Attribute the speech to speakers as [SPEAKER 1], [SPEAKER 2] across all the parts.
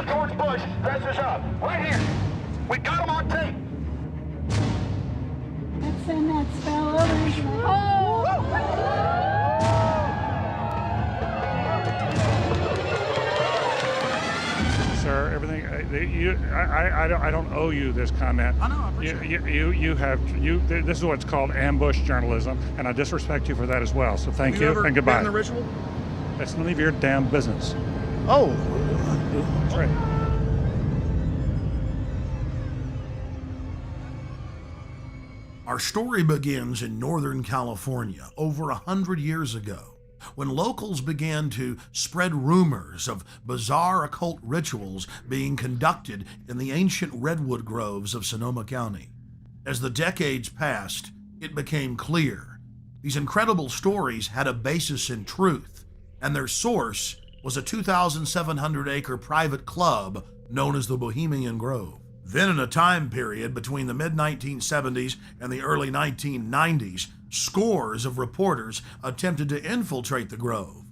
[SPEAKER 1] how George Bush dresses up. Right here. We got him on tape.
[SPEAKER 2] Let's send that spell over. Oh!
[SPEAKER 3] Sir, everything. I don't owe you this comment.
[SPEAKER 4] I know. I appreciate it.
[SPEAKER 3] You have. This is what's called ambush journalism, and I disrespect you for that as well. So thank
[SPEAKER 4] Have
[SPEAKER 3] you
[SPEAKER 4] ever
[SPEAKER 3] and goodbye.
[SPEAKER 4] been in the ritual?
[SPEAKER 3] That's none of your damn business.
[SPEAKER 4] Oh.
[SPEAKER 3] That's right.
[SPEAKER 4] Our story begins in Northern California over 100 years ago, when locals began to spread rumors of bizarre occult rituals being conducted in the ancient redwood groves of Sonoma County. As the decades passed, it became clear these incredible stories had a basis in truth, and their source was a 2,700-acre private club known as the Bohemian Grove. Then, in a time period between the mid-1970s and the early 1990s, scores of reporters attempted to infiltrate the Grove.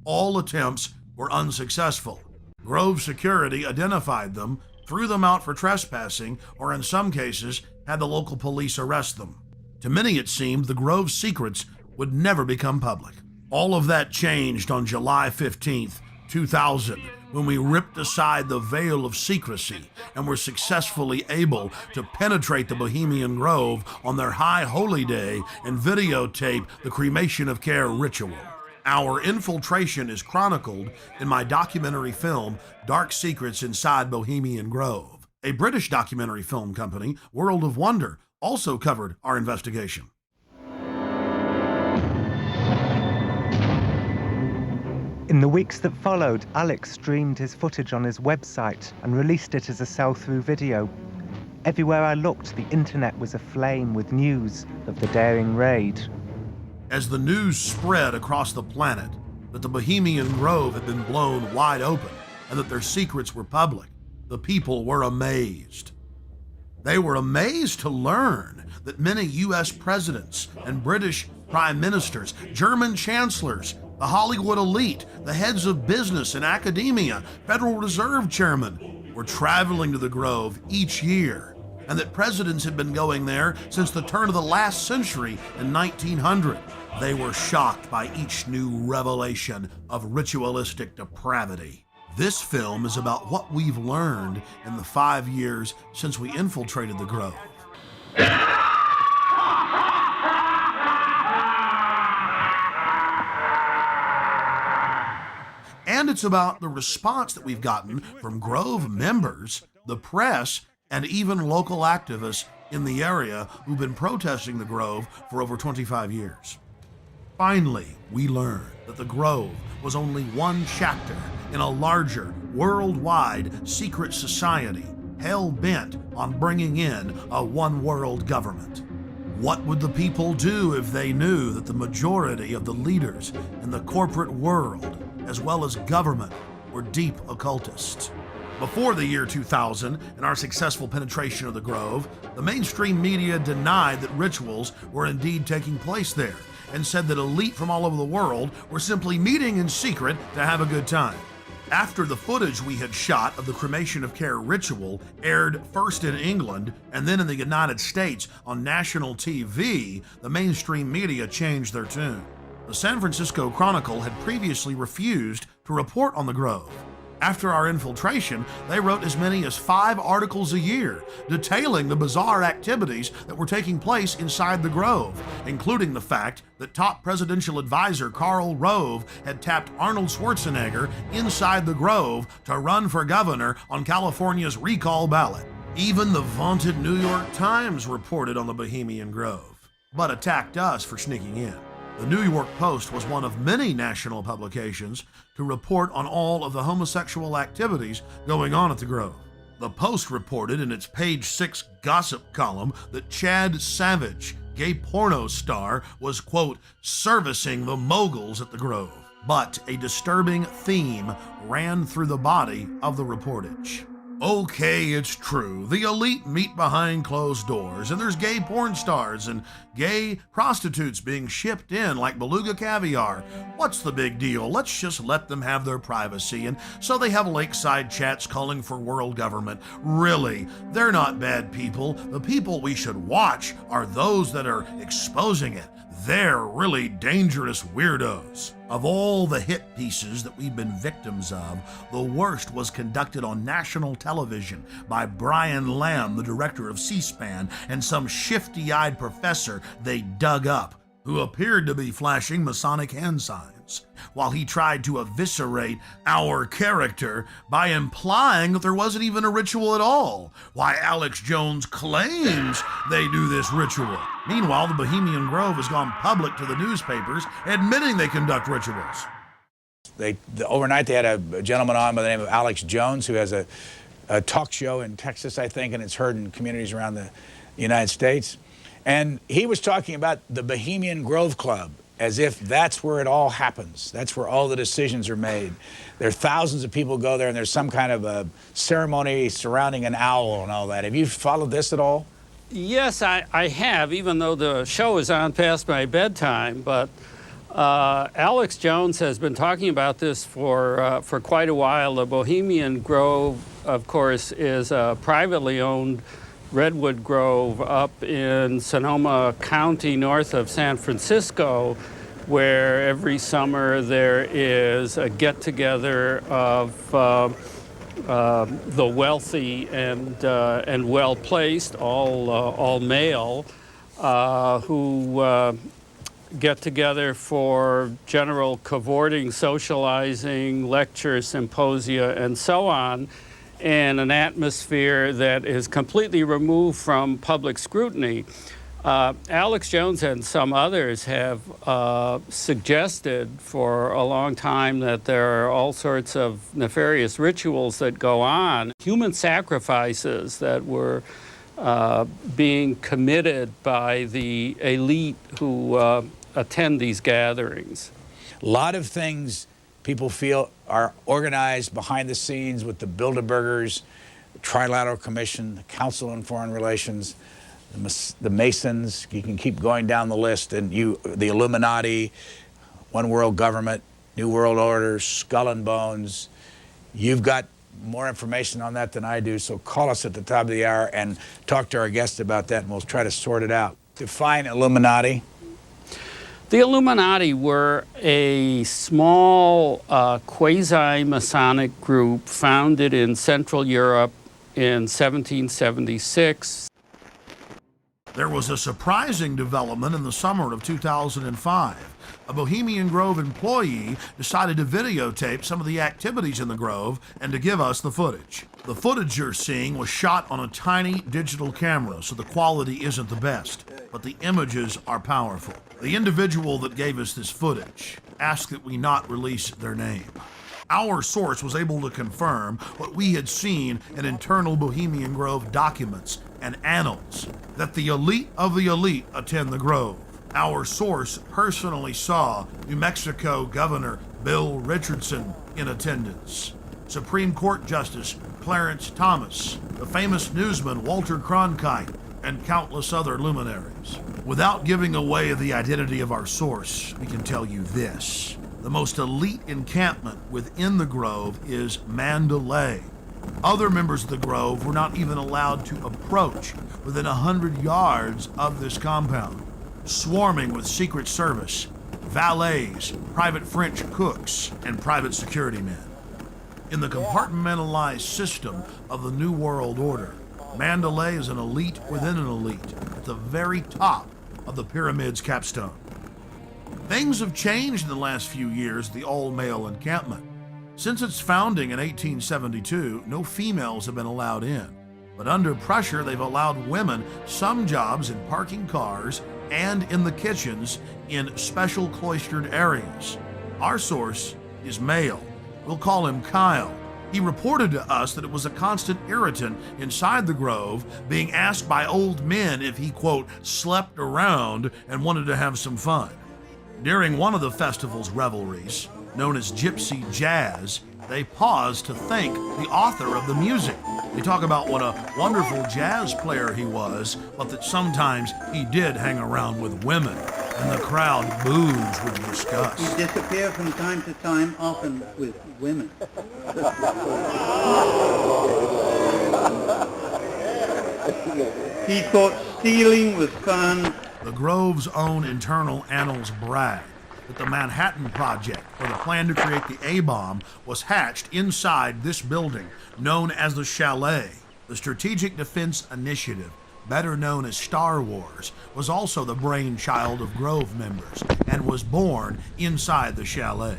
[SPEAKER 4] All attempts were unsuccessful. Grove security identified them, threw them out for trespassing, or in some cases, had the local police arrest them. To many, it seemed the Grove's secrets would never become public. All of that changed on July 15th, 2000, when we ripped aside the veil of secrecy and were successfully able to penetrate the Bohemian Grove on their high holy day and videotape the cremation of care ritual. Our infiltration is chronicled in my documentary film, Dark Secrets Inside Bohemian Grove. A British documentary film company, World of Wonder, also covered our investigation.
[SPEAKER 5] In the weeks that followed, Alex streamed his footage on his website and released it as a sell-through video. Everywhere I looked, the internet was aflame with news of the daring raid.
[SPEAKER 4] As the news spread across the planet that the Bohemian Grove had been blown wide open and that their secrets were public, the people were amazed. They were amazed to learn that many U.S. presidents and British prime ministers, German chancellors, the Hollywood elite, the heads of business and academia, Federal Reserve chairmen were traveling to the Grove each year, and that presidents had been going there since the turn of the last century in 1900. They were shocked by each new revelation of ritualistic depravity. This film is about what we've learned in the 5 years since we infiltrated the Grove. And it's about the response that we've gotten from Grove members, the press, and even local activists in the area who've been protesting the Grove for over 25 years. Finally, we learned that the Grove was only one chapter in a larger, worldwide secret society hell-bent on bringing in a one-world government. What would the people do if they knew that the majority of the leaders in the corporate world, as well as government, were deep occultists? Before the year 2000 and our successful penetration of the Grove, the mainstream media denied that rituals were indeed taking place there and said that elite from all over the world were simply meeting in secret to have a good time. After the footage we had shot of the cremation of care ritual aired first in England and then in the United States on national TV, the mainstream media changed their tune. The San Francisco Chronicle had previously refused to report on the Grove. After our infiltration, they wrote as many as 5 articles a year detailing the bizarre activities that were taking place inside the Grove, including the fact that top presidential advisor Karl Rove had tapped Arnold Schwarzenegger inside the Grove to run for governor on California's recall ballot. Even the vaunted New York Times reported on the Bohemian Grove, but attacked us for sneaking in. The New York Post was one of many national publications to report on all of the homosexual activities going on at the Grove. The Post reported in its page 6 gossip column that Chad Savage, gay porno star, was, quote, servicing the moguls at the Grove. But a disturbing theme ran through the body of the reportage. Okay, it's true. The elite meet behind closed doors, and there's gay porn stars and gay prostitutes being shipped in like beluga caviar. What's the big deal? Let's just let them have their privacy. And so they have lakeside chats calling for world government. Really, they're not bad people. The people we should watch are those that are exposing it. They're really dangerous weirdos. Of all the hit pieces that we've been victims of, the worst was conducted on national television by Brian Lamb, the director of C-SPAN, and some shifty-eyed professor they dug up, who appeared to be flashing Masonic hand signs, while he tried to eviscerate our character by implying that there wasn't even a ritual at all. Why, Alex Jones claims they do this ritual. Meanwhile, the Bohemian Grove has gone public to the newspapers, admitting they conduct rituals.
[SPEAKER 6] Overnight, they had a gentleman on by the name of Alex Jones, who has a talk show in Texas, I think, and it's heard in communities around the United States. And he was talking about the Bohemian Grove Club, as if that's where it all happens. That's where all the decisions are made. There are thousands of people go there, and there's some kind of a ceremony surrounding an owl and all that. Have you followed this at all?
[SPEAKER 7] Yes, I have, even though the show is on past my bedtime. But Alex Jones has been talking about this for quite a while. The Bohemian Grove, of course, is a privately owned redwood grove up in Sonoma County, north of San Francisco, where every summer there is a get-together of the wealthy and well-placed, all male, who get together for general cavorting, socializing, lectures, symposia, and so on, in an atmosphere that is completely removed from public scrutiny. Alex Jones and some others have suggested for a long time that there are all sorts of nefarious rituals that go on, human sacrifices that were being committed by the elite who attend these gatherings.
[SPEAKER 6] A lot of things people feel are organized behind the scenes with the Bilderbergers, the Trilateral Commission, the Council on Foreign Relations, the Masons. You can keep going down the list, and the Illuminati, One World Government, New World Order, Skull and Bones. You've got more information on that than I do, so call us at the top of the hour and talk to our guests about that, and we'll try to sort it out. Define Illuminati.
[SPEAKER 7] The Illuminati were a small quasi-Masonic group founded in Central Europe in 1776.
[SPEAKER 4] There was a surprising development in the summer of 2005. A Bohemian Grove employee decided to videotape some of the activities in the Grove and to give us the footage. The footage you're seeing was shot on a tiny digital camera, so the quality isn't the best, but the images are powerful. The individual that gave us this footage asked that we not release their name. Our source was able to confirm what we had seen in internal Bohemian Grove documents and annals, that the elite of the elite attend the Grove. Our source personally saw New Mexico Governor Bill Richardson in attendance, Supreme Court Justice Clarence Thomas, the famous newsman Walter Cronkite, and countless other luminaries. Without giving away the identity of our source, we can tell you this. The most elite encampment within the Grove is Mandalay. Other members of the Grove were not even allowed to approach within 100 yards of this compound, swarming with Secret Service, valets, private French cooks, and private security men. In the compartmentalized system of the New World Order, Mandalay is an elite within an elite, at the very top of the pyramid's capstone. Things have changed in the last few years at the all-male encampment. Since its founding in 1872, no females have been allowed in. But under pressure, they've allowed women some jobs in parking cars and in the kitchens in special cloistered areas. Our source is male. We'll call him Kyle. He reported to us that it was a constant irritant inside the Grove, being asked by old men if he, quote, slept around and wanted to have some fun. During one of the festival's revelries, known as Gypsy Jazz, they pause to thank the author of the music. They talk about what a wonderful jazz player he was, but that sometimes he did hang around with women, and the crowd boos with disgust.
[SPEAKER 8] He disappeared from time to time, often with women. He thought stealing was fun.
[SPEAKER 4] The Grove's own internal annals brag that the Manhattan Project, or the plan to create the A-bomb, was hatched inside this building, known as the Chalet. The Strategic Defense Initiative, better known as Star Wars, was also the brainchild of Grove members and was born inside the Chalet.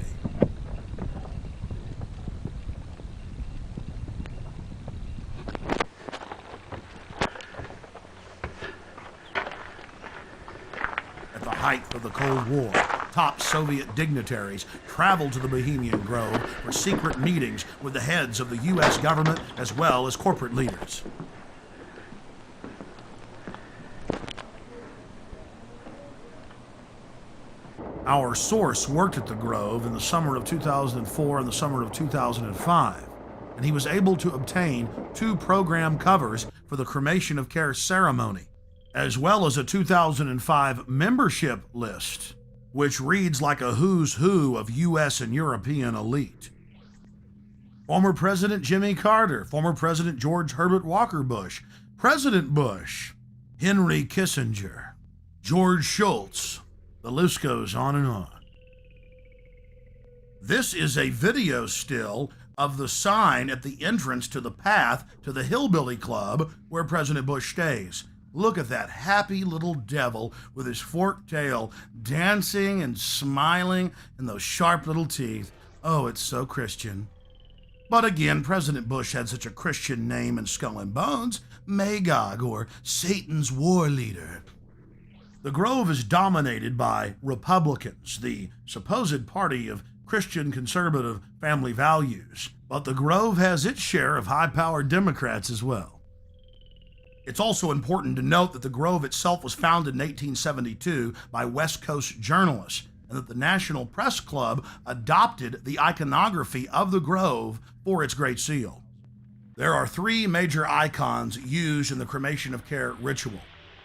[SPEAKER 4] At the height of the Cold War, top Soviet dignitaries traveled to the Bohemian Grove for secret meetings with the heads of the U.S. government as well as corporate leaders. Our source worked at the Grove in the summer of 2004 and the summer of 2005, and he was able to obtain 2 program covers for the cremation of care ceremony, as well as a 2005 membership list, which reads like a who's who of U.S. and European elite. Former President Jimmy Carter, former President George Herbert Walker Bush, President Bush, Henry Kissinger, George Shultz. The list goes on and on. This is a video still of the sign at the entrance to the path to the Hillbilly Club where President Bush stays. Look at that happy little devil with his forked tail dancing and smiling and those sharp little teeth. Oh, it's so Christian. But again, President Bush had such a Christian name in Skull and Bones, Magog, or Satan's war leader. The Grove is dominated by Republicans, the supposed party of Christian conservative family values, but the Grove has its share of high-powered Democrats as well. It's also important to note that the Grove itself was founded in 1872 by West Coast journalists, and that the National Press Club adopted the iconography of the Grove for its Great Seal. There are 3 major icons used in the cremation of care ritual: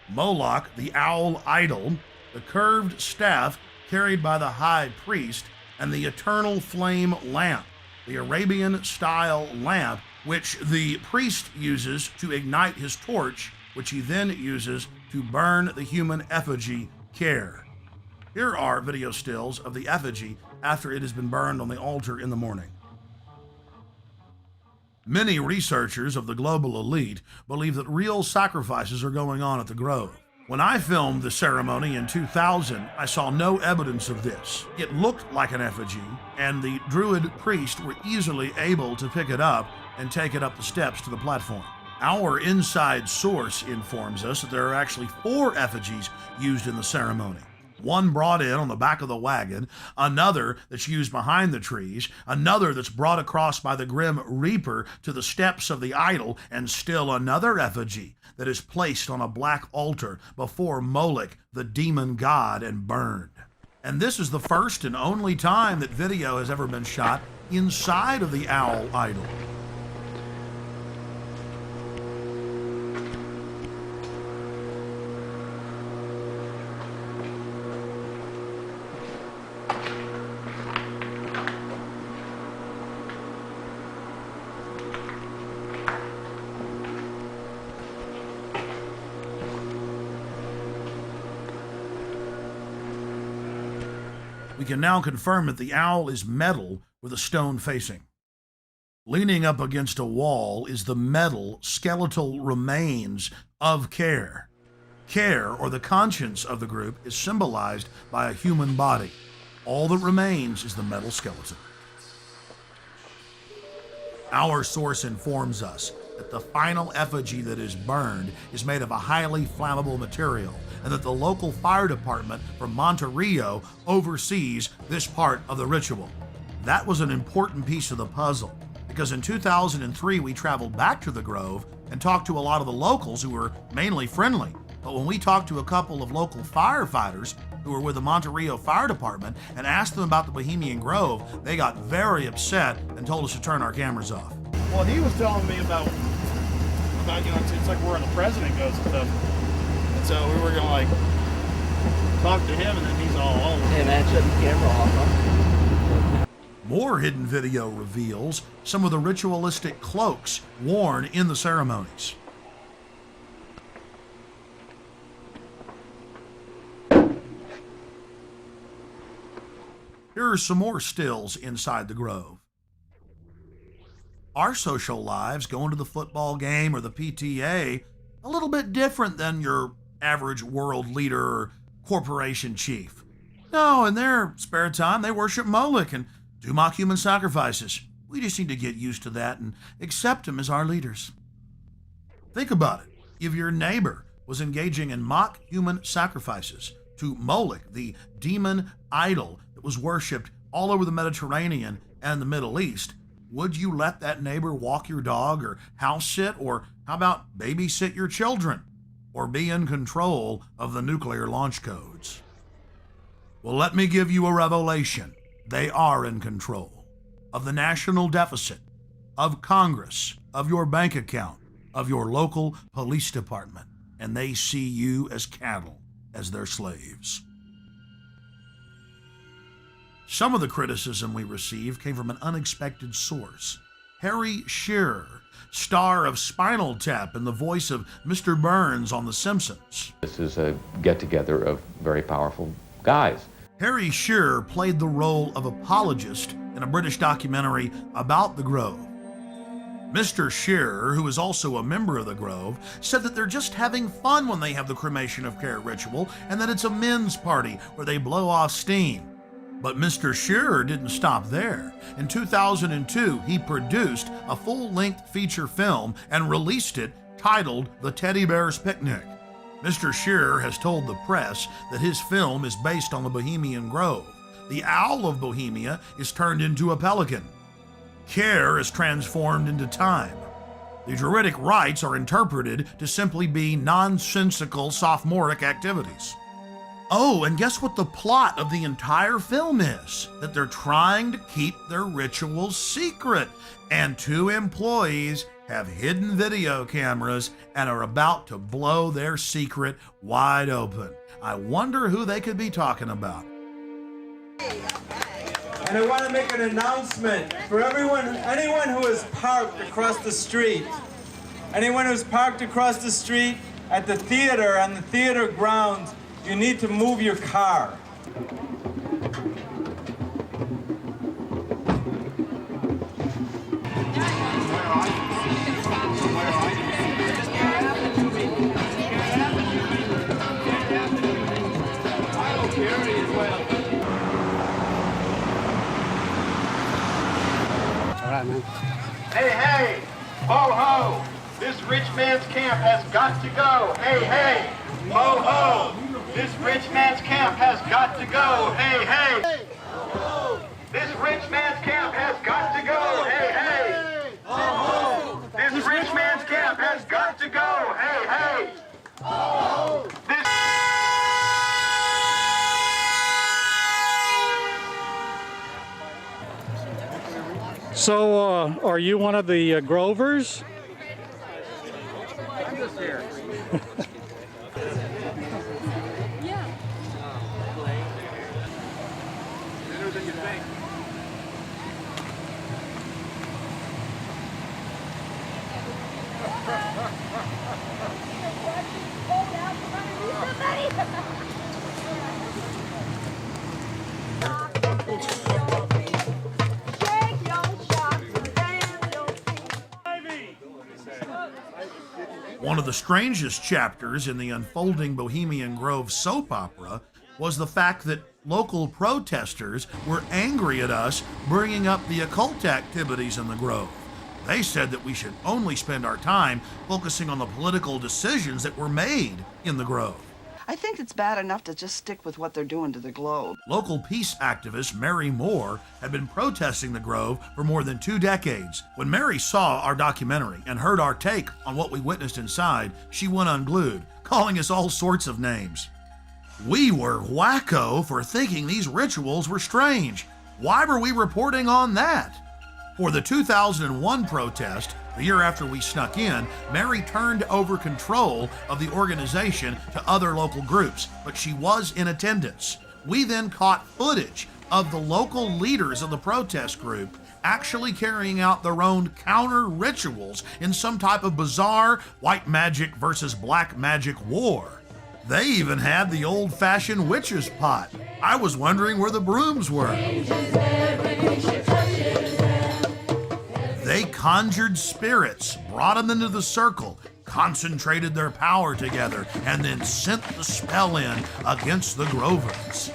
[SPEAKER 4] Moloch, the owl idol, the curved staff carried by the high priest, and the eternal flame lamp, the Arabian-style lamp which the priest uses to ignite his torch, which he then uses to burn the human effigy Care. Here are video stills of the effigy after it has been burned on the altar in the morning. Many researchers of the global elite believe that real sacrifices are going on at the Grove. When I filmed the ceremony in 2000, I saw no evidence of this. It looked like an effigy, and the Druid priest were easily able to pick it up and take it up the steps to the platform. Our inside source informs us that there are actually 4 effigies used in the ceremony. One brought in on the back of the wagon, another that's used behind the trees, another that's brought across by the Grim Reaper to the steps of the idol, and still another effigy that is placed on a black altar before Moloch, the demon god, and burned. And this is the first and only time that video has ever been shot inside of the owl idol. We can now confirm that the owl is metal with a stone facing. Leaning up against a wall is the metal skeletal remains of Care. Care, or the conscience of the group, is symbolized by a human body. All that remains is the metal skeleton. Our source informs us that the final effigy that is burned is made of a highly flammable material, and that the local fire department from Monterio oversees this part of the ritual. That was an important piece of the puzzle, because in 2003 we traveled back to the Grove and talked to a lot of the locals who were mainly friendly. But when we talked to a couple of local firefighters who were with the Monterey Fire Department and asked them about the Bohemian Grove, they got very upset and told us to turn our cameras off.
[SPEAKER 9] Well, he was telling me about it's like where the president goes and stuff. And so we were gonna like talk to him, and then he's all over.
[SPEAKER 10] Hey man, shut the camera off, huh?
[SPEAKER 4] More hidden video reveals some of the ritualistic cloaks worn in the ceremonies. Here are some more stills inside the Grove. Our social lives, going to the football game or the PTA, a little bit different than your average world leader or corporation chief. No, in their spare time, they worship Moloch and do mock human sacrifices. We just need to get used to that and accept them as our leaders. Think about it. If your neighbor was engaging in mock human sacrifices to Moloch, the demon idol that was worshipped all over the Mediterranean and the Middle East, would you let that neighbor walk your dog or house sit, or how about babysit your children, or be in control of the nuclear launch codes? Well, let me give you a revelation. They are in control of the national deficit, of Congress, of your bank account, of your local police department, and they see you as cattle, as their slaves. Some of the criticism we received came from an unexpected source. Harry Shearer, star of Spinal Tap and the voice of Mr. Burns on The Simpsons.
[SPEAKER 11] This is a get-together of very powerful guys.
[SPEAKER 4] Harry Shearer played the role of apologist in a British documentary about the Grove. Mr. Shearer, who is also a member of the Grove, said that they're just having fun when they have the cremation of care ritual and that it's a men's party where they blow off steam. But Mr. Shearer didn't stop there. In 2002, he produced a full-length feature film and released it titled The Teddy Bear's Picnic. Mr. Shearer has told the press that his film is based on the Bohemian Grove. The owl of Bohemia is turned into a pelican. Care is transformed into time. The Druidic rites are interpreted to simply be nonsensical sophomoric activities. Oh, and guess what the plot of the entire film is? That they're trying to keep their rituals secret, and two employees have hidden video cameras and are about to blow their secret wide open. I wonder who they could be talking about.
[SPEAKER 12] And I want to make an announcement for anyone who is parked across the street. Anyone who's parked across the street at the theater, on the theater grounds, you need to move your car.
[SPEAKER 1] Hey, hey, ho, ho, this rich man's camp has got to go. Hey, hey, ho, ho, this rich man's camp has got to go. Hey, hey, this rich man's camp has got to go. Hey, hey, this rich man's camp has got to go. Hey, hey, this.
[SPEAKER 7] So, are you one of the Grovers?
[SPEAKER 9] I'm just here.
[SPEAKER 2] Yeah.
[SPEAKER 9] Better than you think.
[SPEAKER 4] One of the strangest chapters in the unfolding Bohemian Grove soap opera was the fact that local protesters were angry at us bringing up the occult activities in the Grove. They said that we should only spend our time focusing on the political decisions that were made in the Grove.
[SPEAKER 13] I think it's bad enough to just stick with what they're doing to the Globe.
[SPEAKER 4] Local peace activist Mary Moore had been protesting the Grove for more than 2 decades. When Mary saw our documentary and heard our take on what we witnessed inside, she went unglued, calling us all sorts of names. We were wacko for thinking these rituals were strange. Why were we reporting on that? For the 2001 protest, the year after we snuck in, Mary turned over control of the organization to other local groups, but she was in attendance. We then caught footage of the local leaders of the protest group actually carrying out their own counter rituals in some type of bizarre white magic versus black magic war. They even had the old-fashioned witch's pot. I was wondering where the brooms were. They conjured spirits, brought them into the circle, concentrated their power together, and then sent the spell in against the Grovers.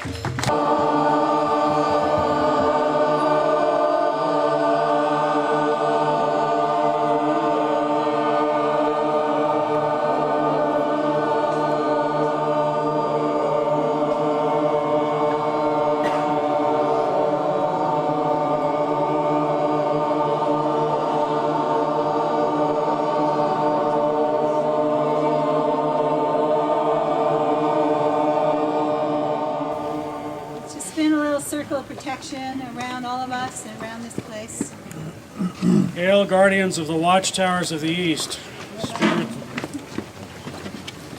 [SPEAKER 2] Protection around all of us and around this place.
[SPEAKER 14] Hail, guardians of the watchtowers of the east,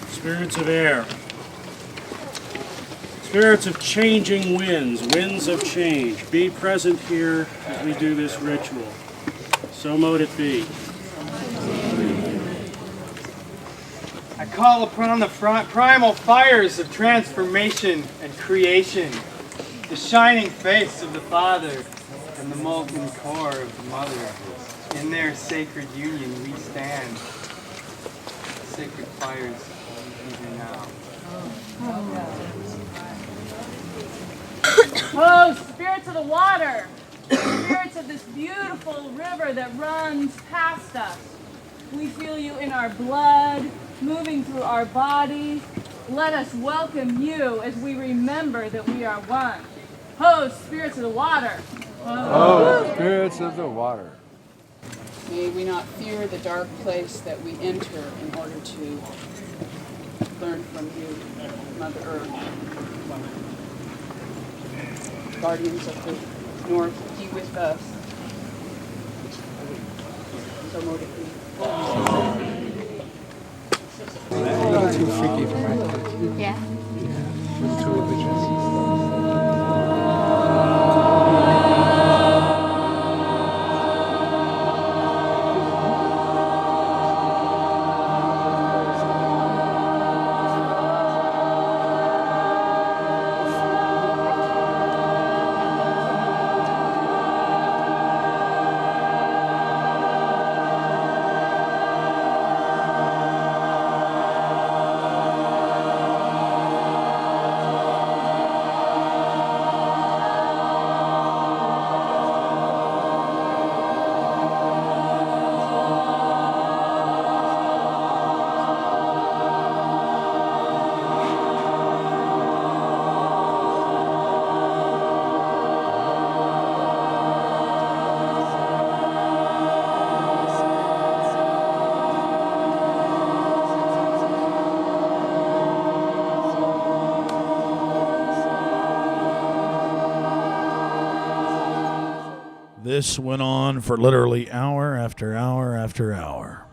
[SPEAKER 14] spirits of air, spirits of changing winds, winds of change, be present here as we do this ritual. So mote it be.
[SPEAKER 12] I call upon the primal fires of transformation and creation, the shining face of the Father and the molten core of the Mother. In their sacred union we stand, sacred fires even now.
[SPEAKER 15] Oh, spirits of the water, spirits of this beautiful river that runs past us. We feel you in our blood, moving through our bodies. Let us welcome you as we remember that we are one. Ho, spirits of the water.
[SPEAKER 16] Oh, spirits of the water.
[SPEAKER 17] May we not fear the dark place that we enter in order to learn from you, Mother Earth. Guardians of the North, be with us. So mote it be.
[SPEAKER 16] A little too freaky for my taste.
[SPEAKER 2] Yeah.
[SPEAKER 16] A little too religious.
[SPEAKER 4] This went on for literally hour after hour after hour.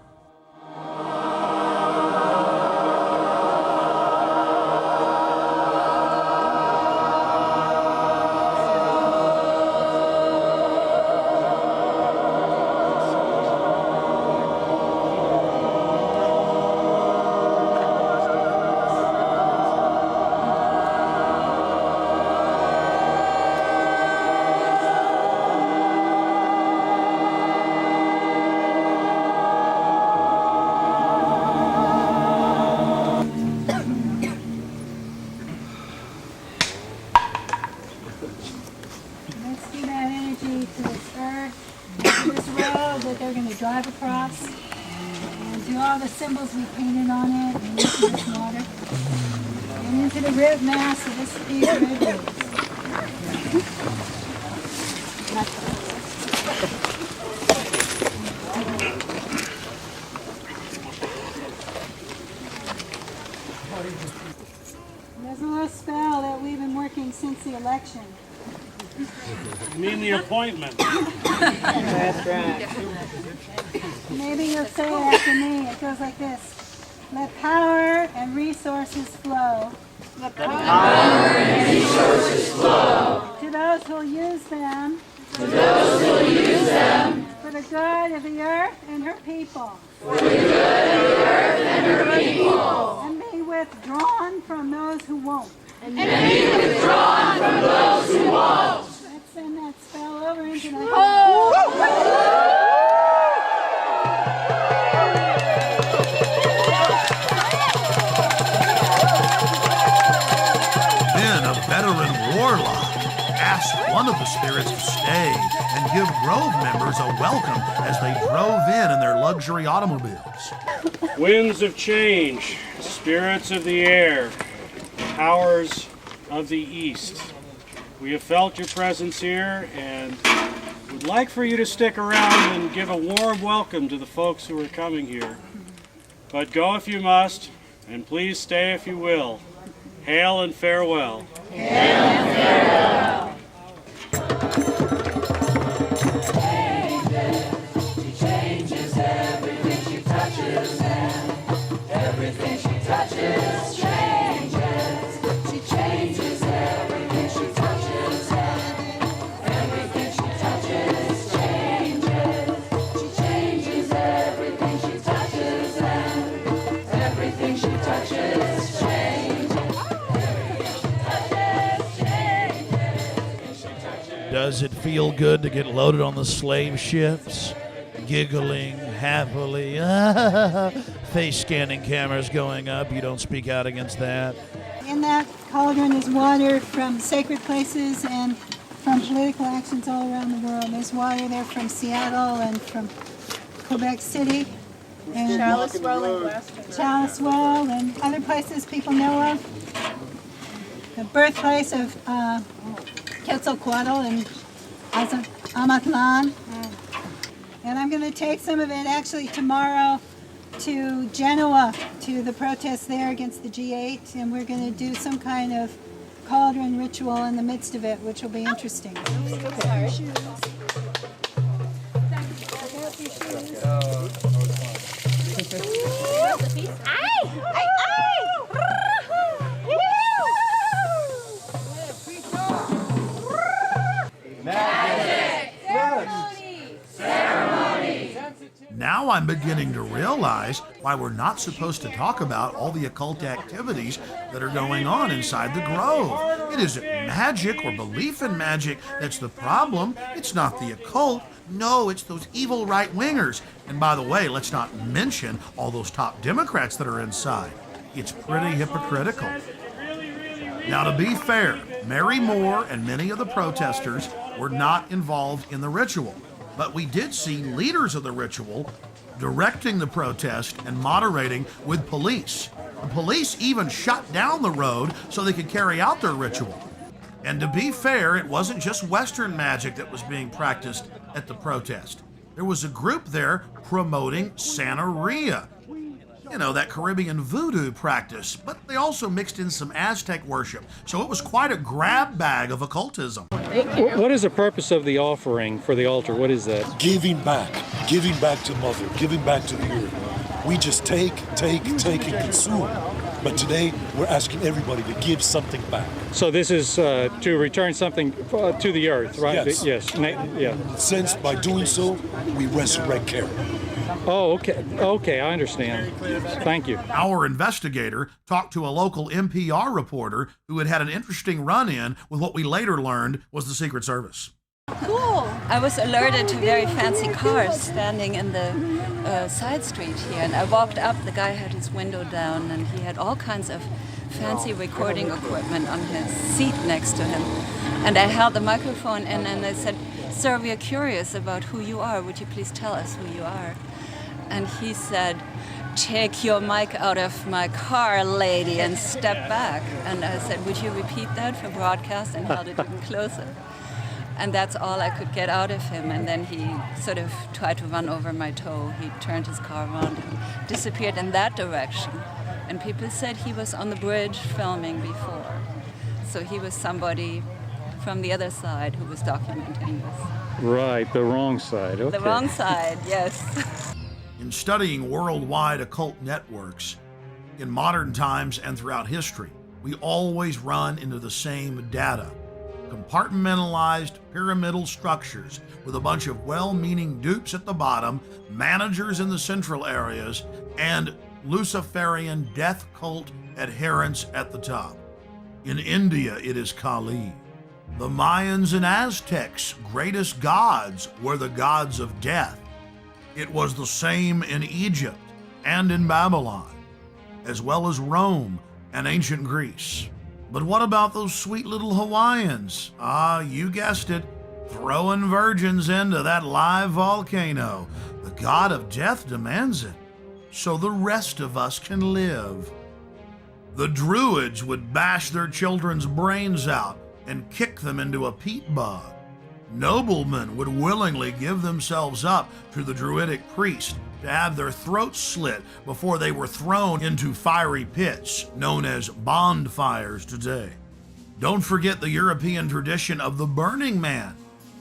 [SPEAKER 2] Drive across and do all the symbols we painted on it and look at this water. and into the rib mass of these ribs. There's a little spell that we've been working since the election.
[SPEAKER 14] You mean the appointment?
[SPEAKER 2] That's right. Maybe you'll say it after me. It goes like this. Let power and resources flow. Let power and resources flow. To those who will use them. To those who will use them. For the good of the earth and her people. For the good of the earth and her people. And be withdrawn from those who won't. And be withdrawn from those who won't. Let's send that spell over into the
[SPEAKER 4] Then a veteran warlock asked one of the spirits to stay and give Grove members a welcome as they drove in their luxury automobiles.
[SPEAKER 14] Winds of change, spirits of the air, powers of the east. We have felt your presence here and would like for you to stick around and give a warm welcome to the folks who are coming here. But go if you must, and please stay if you will. Hail and farewell.
[SPEAKER 2] Hail and farewell.
[SPEAKER 18] She changes everything she touches, and everything she touches changes. She changes everything she touches, and everything she touches changes. She changes everything she touches, and everything she touches changes.
[SPEAKER 19] Does it feel good to get loaded on the slave ships? Giggling happily. Face scanning cameras going up. You don't speak out against that.
[SPEAKER 2] In that cauldron is water from sacred places and from political actions all around the world. There's water there from Seattle and from Quebec City. And
[SPEAKER 15] Chalice-Well in Glasgow.
[SPEAKER 2] Chalice-Well and other places people know of. The birthplace of Quetzalcoatl and Amatlan. And I'm going to take some of it actually tomorrow to Genoa, to the protests there against the G8, and we're going to do some kind of cauldron ritual in the midst of it, which will be interesting. Sorry.
[SPEAKER 4] Now I'm beginning to realize why we're not supposed to talk about all the occult activities that are going on inside the Grove. It isn't magic or belief in magic that's the problem. It's not the occult. No, it's those evil right-wingers. And by the way, let's not mention all those top Democrats that are inside. It's pretty hypocritical. Now, to be fair, Mary Moore and many of the protesters were not involved in the ritual. But we did see leaders of the ritual directing the protest and moderating with police. The police even shut down the road so they could carry out their ritual. And to be fair, it wasn't just Western magic that was being practiced at the protest. There was a group there promoting Santeria. You know, that Caribbean voodoo practice, but they also mixed in some Aztec worship. So it was quite a grab bag of occultism.
[SPEAKER 20] What is the purpose of the offering for the altar? What is that?
[SPEAKER 21] Giving back to Mother, giving back to the earth. We just take, and consume. But today, we're asking everybody to give something back.
[SPEAKER 20] So this is to return something to the earth, right?
[SPEAKER 21] Yes.
[SPEAKER 20] Yeah.
[SPEAKER 21] Since by doing so, we resurrect Karen.
[SPEAKER 20] Oh, okay, I understand. Thank you.
[SPEAKER 4] Our investigator talked to a local NPR reporter who had an interesting run-in with what we later learned was the Secret Service.
[SPEAKER 22] Cool. I was alerted to very fancy cars standing in the side street here, and I walked up. The guy had his window down, and he had all kinds of fancy recording equipment on his seat next to him. And I held the microphone in, and I said, "Sir, we are curious about who you are. Would you please tell us who you are?" And he said, "Take your mic out of my car, lady, and step back." And I said, "Would you repeat that for broadcast?" And held it even closer. And that's all I could get out of him. And then he sort of tried to run over my toe. He turned his car around and disappeared in that direction. And people said he was on the bridge filming before. So he was somebody from the other side who was documenting this.
[SPEAKER 20] Right, the wrong side. Okay.
[SPEAKER 22] The wrong side, yes.
[SPEAKER 4] In studying worldwide occult networks, in modern times and throughout history, we always run into the same data. Compartmentalized pyramidal structures with a bunch of well-meaning dupes at the bottom, managers in the central areas, and Luciferian death cult adherents at the top. In India, it is Kali. The Mayans and Aztecs' greatest gods were the gods of death. It was the same in Egypt and in Babylon, as well as Rome and ancient Greece. But what about those sweet little Hawaiians? You guessed it, throwing virgins into that live volcano. The god of death demands it, so the rest of us can live. The Druids would bash their children's brains out and kick them into a peat bog. Noblemen would willingly give themselves up to the Druidic priest to have their throats slit before they were thrown into fiery pits, known as bonfires today. Don't forget the European tradition of the Burning Man.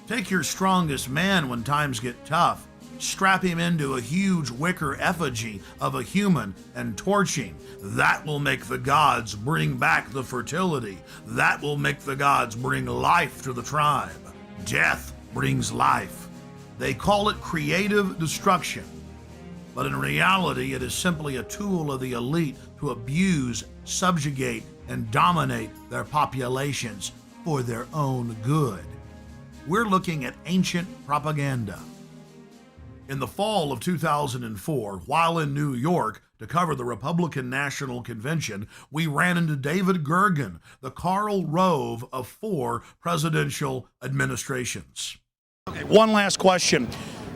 [SPEAKER 4] Take your strongest man when times get tough, strap him into a huge wicker effigy of a human and torch him. That will make the gods bring back the fertility. That will make the gods bring life to the tribe. Death brings life. They call it creative destruction, but in reality, it is simply a tool of the elite to abuse, subjugate, and dominate their populations for their own good. We're looking at ancient propaganda. In the fall of 2004, while in New York to cover the Republican National Convention, we ran into David Gergen, the Karl Rove of 4 presidential administrations. Okay, one last question.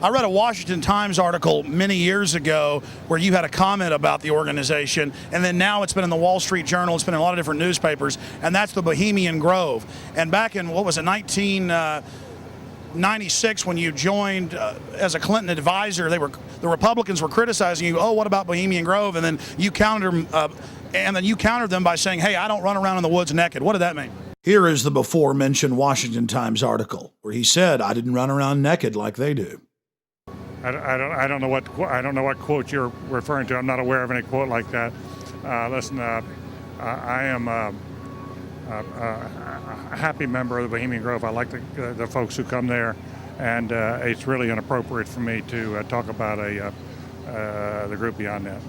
[SPEAKER 4] I read a Washington Times article many years ago where you had a comment about the organization, and then now it's been in the Wall Street Journal, it's been in a lot of different newspapers, and that's the Bohemian Grove. And back in, 1996, when you joined as a Clinton advisor, the Republicans were criticizing you. Oh, what about Bohemian Grove? And then you countered them by saying, "Hey, I don't run around in the woods naked." What did that mean? Here is the before-mentioned Washington Times article where he said, "I didn't run around naked like they do."
[SPEAKER 14] I don't know what quote you're referring to. I'm not aware of any quote like that. Listen, I am a happy member of the Bohemian Grove. I like the folks who come there, and it's really inappropriate for me to talk about the group beyond that.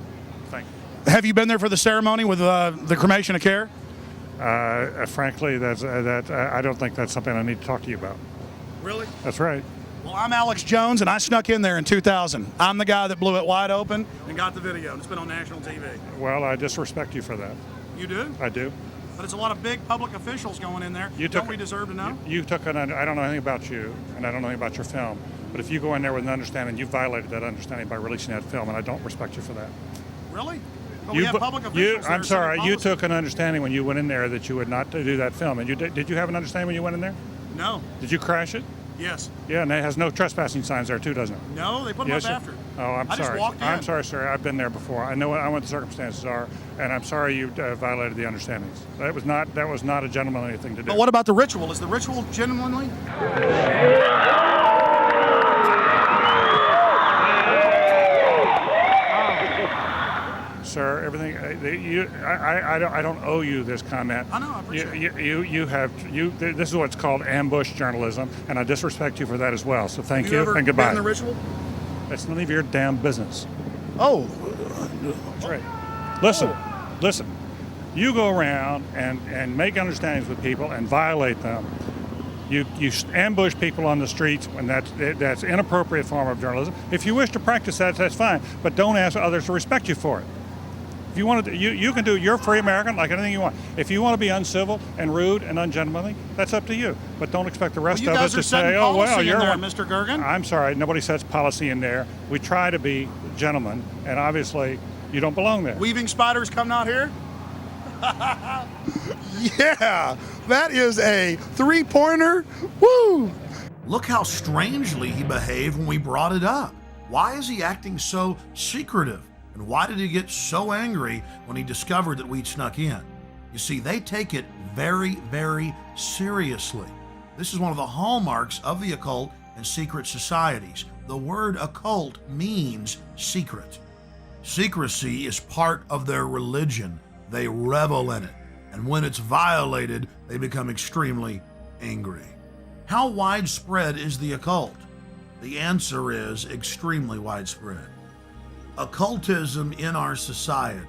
[SPEAKER 14] Thank you. Have you been there for the ceremony with the cremation of care? Frankly, I don't think that's something I need to talk to you about. Really? That's right. Well, I'm Alex Jones, and I snuck in there in 2000. I'm the guy that blew it wide open and got the video. It's been on national TV. Well, I disrespect you for that. You do? I do. But it's a lot of big public officials going in there. Don't we deserve to know? I don't know anything about you, and I don't know anything about your film. But if you go in there with an understanding, you violated that understanding by releasing that film, and I don't respect you for that. Really? But we have public officials. I'm sorry. You took an understanding when you went in there that you would not do that film. And did you have an understanding when you went in there? No. Did you crash it? Yes. Yeah, and it has no trespassing signs there too, doesn't it? No, they put them up after. Oh, I'm sorry. I just walked in. I'm sorry, sir. I've been there before. I know what the circumstances are, and I'm sorry you violated the understandings. That was not a gentlemanly thing to do. But what about the ritual? Is the ritual gentlemanly? Sir, everything. I don't owe you this comment. I know. I appreciate it. This is what's called ambush journalism, and I disrespect you for that as well. So thank you and goodbye. Have you ever been in the ritual? That's none of your damn business. Oh, that's right. Listen. You go around and make understandings with people and violate them. You ambush people on the streets, and that's inappropriate form of journalism. If you wish to practice that, that's fine, but don't ask others to respect you for it.
[SPEAKER 3] If you want to, you can do. You're a free American, like anything you want. If you want to be uncivil and rude and ungentlemanly, that's up to you. But don't expect the rest of us to say, "Oh well, you're
[SPEAKER 9] there, Mr. Gergen."
[SPEAKER 3] I'm sorry, nobody sets policy in there. We try to be gentlemen, and obviously, you don't belong there.
[SPEAKER 9] Weaving spiders come out here.
[SPEAKER 4] Yeah, that is a three-pointer. Woo! Look how strangely he behaved when we brought it up. Why is he acting so secretive? And why did he get so angry when he discovered that we'd snuck in? You see, they take it very, very seriously. This is one of the hallmarks of the occult and secret societies. The word occult means secret. Secrecy is part of their religion. They revel in it. And when it's violated, they become extremely angry. How widespread is the occult? The answer is extremely widespread. Occultism in our society,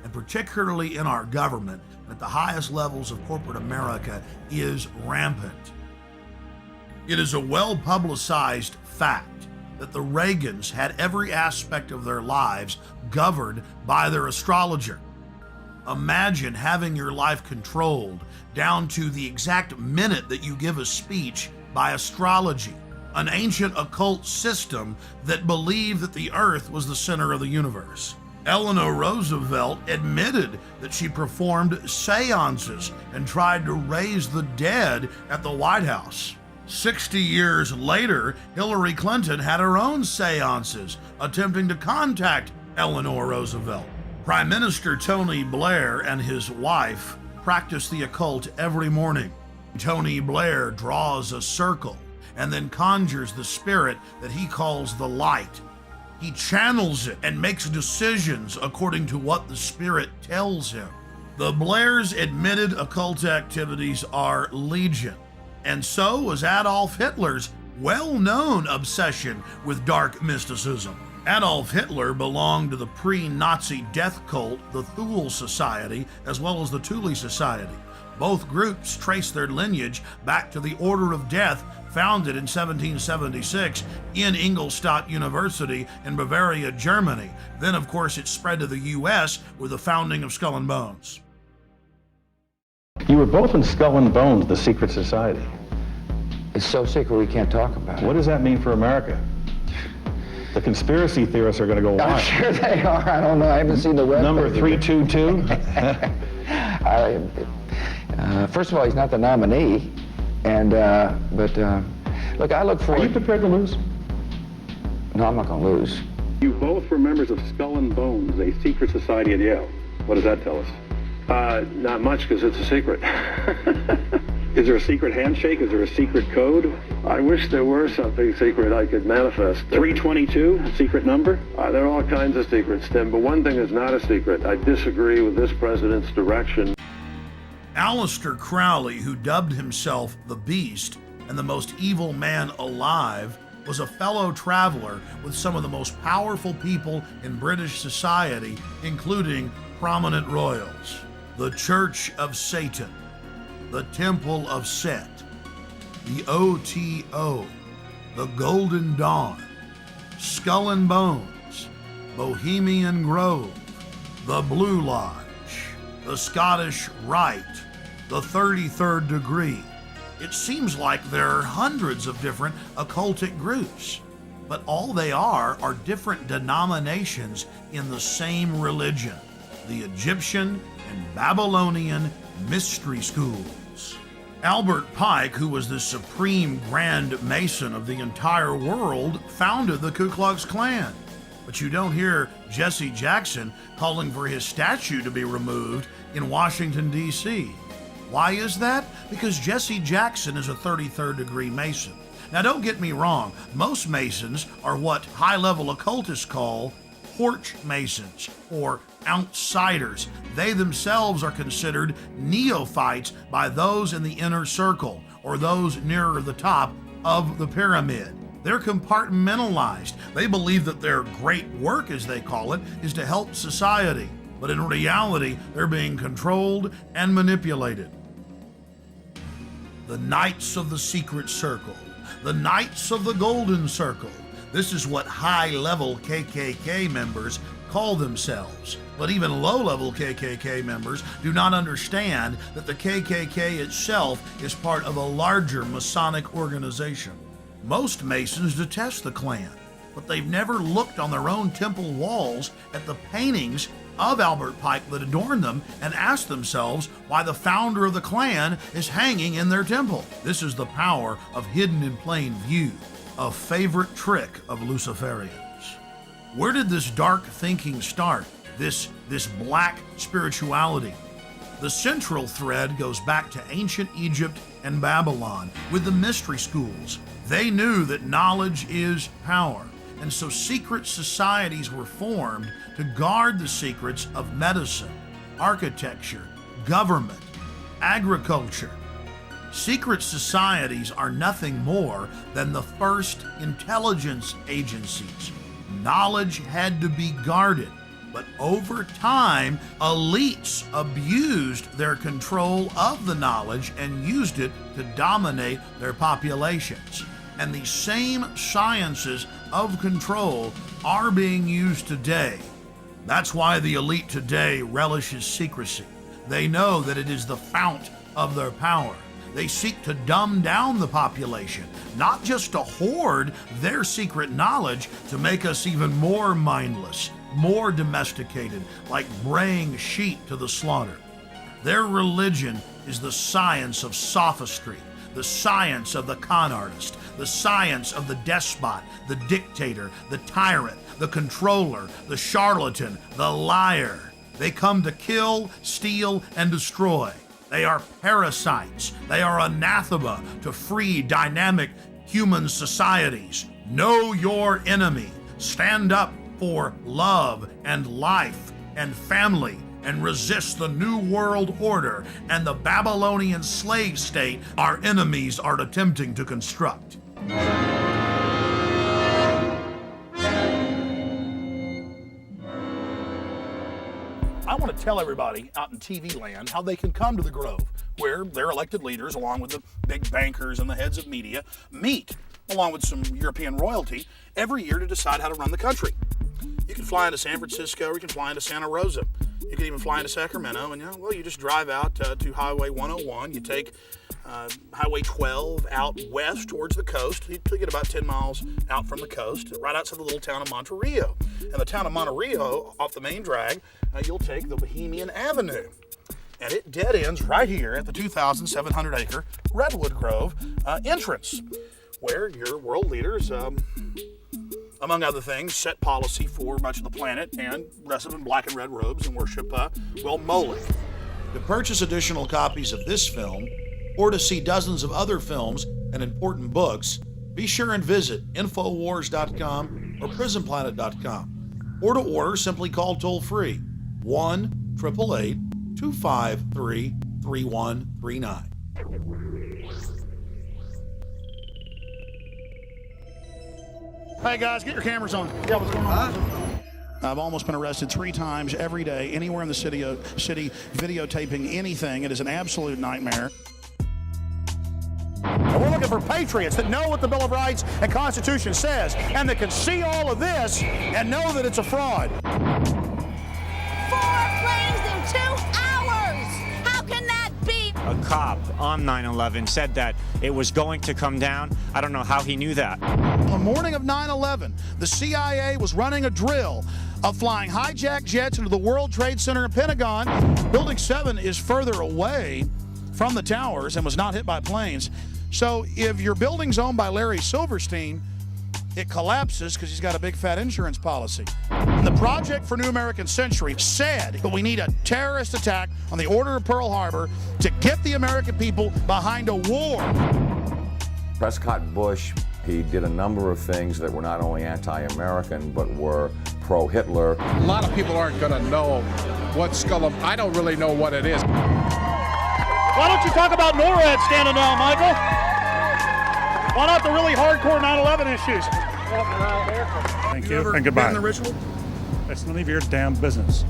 [SPEAKER 4] and particularly in our government, at the highest levels of corporate America, is rampant. It is a well-publicized fact that the Reagans had every aspect of their lives governed by their astrologer. Imagine having your life controlled down to the exact minute that you give a speech by astrology, an ancient occult system that believed that the earth was the center of the universe. Eleanor Roosevelt admitted that she performed seances and tried to raise the dead at the White House. 60 years later, Hillary Clinton had her own seances attempting to contact Eleanor Roosevelt. Prime Minister Tony Blair and his wife practice the occult every morning. Tony Blair draws a circle and then conjures the spirit that he calls the light. He channels it and makes decisions according to what the spirit tells him. The Blairs' admitted occult activities are legion, and so was Adolf Hitler's well-known obsession with dark mysticism. Adolf Hitler belonged to the pre-Nazi death cult, the Thule Society, as well as the Thule Society. Both groups trace their lineage back to the Order of Death, founded in 1776 in Ingolstadt University in Bavaria, Germany. Then, of course, it spread to the U.S. with the founding of Skull and Bones.
[SPEAKER 11] You were both in Skull and Bones, the secret society.
[SPEAKER 5] It's so secret we can't talk about it.
[SPEAKER 11] What does that mean for America? The conspiracy theorists are going to go wild.
[SPEAKER 5] I'm sure they are. I don't know. I haven't seen the web.
[SPEAKER 11] Number 322?
[SPEAKER 5] First of all, he's not the nominee. And, look, I look forward...
[SPEAKER 11] Are you prepared to lose?
[SPEAKER 5] No, I'm not going to lose.
[SPEAKER 23] You both were members of Skull and Bones, a secret society at Yale. What does that tell us? Not much, because it's a secret. Is there a secret handshake? Is there a secret code? I wish there were something secret I could manifest. 322, a secret number? There are all kinds of secrets, Tim, but one thing is not a secret. I disagree with this president's direction.
[SPEAKER 4] Aleister Crowley, who dubbed himself the Beast and the most evil man alive, was a fellow traveler with some of the most powerful people in British society, including prominent royals. The Church of Satan, the Temple of Set, the OTO, the Golden Dawn, Skull and Bones, Bohemian Grove, the Blue Lodge, the Scottish Rite, the 33rd Degree. It seems like there are hundreds of different occultic groups, but all they are different denominations in the same religion, the Egyptian and Babylonian mystery schools. Albert Pike, who was the supreme Grand Mason of the entire world, founded the Ku Klux Klan. But you don't hear Jesse Jackson calling for his statue to be removed in Washington, D.C. Why is that? Because Jesse Jackson is a 33rd degree Mason. Now don't get me wrong, most Masons are what high-level occultists call porch Masons or outsiders. They themselves are considered neophytes by those in the inner circle or those nearer the top of the pyramid. They're compartmentalized. They believe that their great work, as they call it, is to help society. But in reality, they're being controlled and manipulated. The Knights of the Secret Circle, the Knights of the Golden Circle, This is what high-level KKK members call themselves. But even low-level KKK members do not understand that the KKK itself is part of a larger Masonic organization. Most Masons detest the Klan, but they've never looked on their own temple walls at the paintings of Albert Pike that adorn them and asked themselves why the founder of the Klan is hanging in their temple. This is the power of hidden in plain view, a favorite trick of Luciferians. Where did this dark thinking start? This black spirituality? The central thread goes back to ancient Egypt and Babylon with the mystery schools. They knew that knowledge is power, and so secret societies were formed to guard the secrets of medicine, architecture, government, agriculture. Secret societies are nothing more than the first intelligence agencies. Knowledge had to be guarded, but over time, elites abused their control of the knowledge and used it to dominate their populations. And these same sciences of control are being used today. That's why the elite today relishes secrecy. They know that it is the fount of their power. They seek to dumb down the population, not just to hoard their secret knowledge to make us even more mindless, more domesticated, like braying sheep to the slaughter. Their religion is the science of sophistry, the science of the con artist, the science of the despot, the dictator, the tyrant, the controller, the charlatan, the liar. They come to kill, steal, and destroy. They are parasites. They are anathema to free, dynamic human societies. Know your enemy. Stand up for love and life and family and resist the New World Order and the Babylonian slave state our enemies are attempting to construct.
[SPEAKER 6] I want to tell everybody out in TV land how they can come to the Grove, where their elected leaders, along with the big bankers and the heads of media, meet, along with some European royalty, every year to decide how to run the country. You can fly into San Francisco, or you can fly into Santa Rosa. You can even fly into Sacramento, and you just drive out to Highway 101. You take Highway 12 out west towards the coast. You get about 10 miles out from the coast, right outside the little town of Monterrio. And the town of Monterrio, off the main drag, you'll take the Bohemian Avenue. And it dead ends right here at the 2,700-acre Redwood Grove entrance, where your world leaders, among other things, set policy for much of the planet and dress up in black and red robes and worship, Moloch.
[SPEAKER 4] To purchase additional copies of this film, or to see dozens of other films and important books, be sure and visit Infowars.com or PrisonPlanet.com. Or to order, simply call toll-free 1-888-253-3139.
[SPEAKER 6] Hey guys, get your cameras on. Yeah, what's going on? I've almost been arrested 3 times every day, anywhere in the city, videotaping anything. It is an absolute nightmare. And we're looking for patriots that know what the Bill of Rights and Constitution says, and that can see all of this and know that it's a fraud.
[SPEAKER 18] 4 planes in 2 hours! How can that be?
[SPEAKER 8] A cop on 9/11 said that it was going to come down. I don't know how he knew that.
[SPEAKER 6] On the morning of 9/11, the CIA was running a drill of flying hijacked jets into the World Trade Center and Pentagon. Building 7 is further away from the towers and was not hit by planes. So if your building's owned by Larry Silverstein, it collapses because he's got a big fat insurance policy. And the Project for New American Century said that we need a terrorist attack on the Order of Pearl Harbor to get the American people behind a war.
[SPEAKER 10] Prescott Bush, he did a number of things that were not only anti-American, but were pro-Hitler.
[SPEAKER 16] A lot of people aren't going to know what I don't really know what it is.
[SPEAKER 9] Why don't you talk about NORAD standing down, Michael? Why not the really hardcore 9/11 issues?
[SPEAKER 3] Thank you, and goodbye.
[SPEAKER 6] Been in the ritual?
[SPEAKER 3] It's none of your damn business.